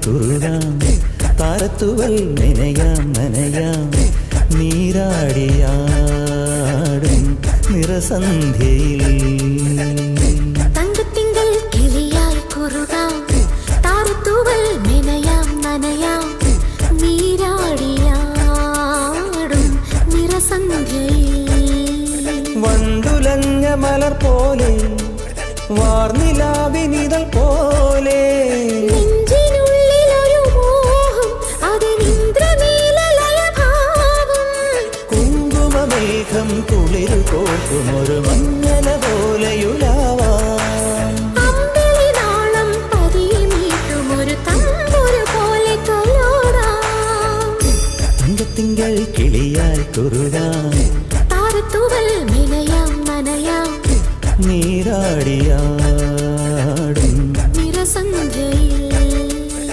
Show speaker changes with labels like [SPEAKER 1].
[SPEAKER 1] കുറുകാം താരത്തുവൽ നനയാം നനയാം നീരാടിയാടും നിറസന്ധ്യയിൽ
[SPEAKER 2] തങ്കത്തിങ്കൾ കിളിയായി കുറുകാം താരത്തുവൽ നനയാം നനയാം നീരാടിയാടും നിറസന്ധ്യയിൽ
[SPEAKER 1] വണ്ടുലഞ്ഞ മലർ പോലെ വാർനിലാവിനിതൾ പോലെ
[SPEAKER 2] നെഞ്ചിനുള്ളിലൊരു മോഹം അതിനിന്ദ്രനീലലയഭാവം
[SPEAKER 1] കുങ്കുമമേഘം കുളിരു കോർക്കുമൊരു മഞ്ഞല പോലെയുലാവാം
[SPEAKER 2] അമ്പിളിനാളം പതിയെ മീട്ടുമൊരു തമ്പുരു പോലെ കലോടാം
[SPEAKER 1] തങ്കത്തിങ്കൾ കിളിയായി കുറുകാം
[SPEAKER 2] താരത്തുവൽ നനയാം നനയാം
[SPEAKER 1] നീരാടിയാടും
[SPEAKER 2] നിറസന്ധ്യയിൽ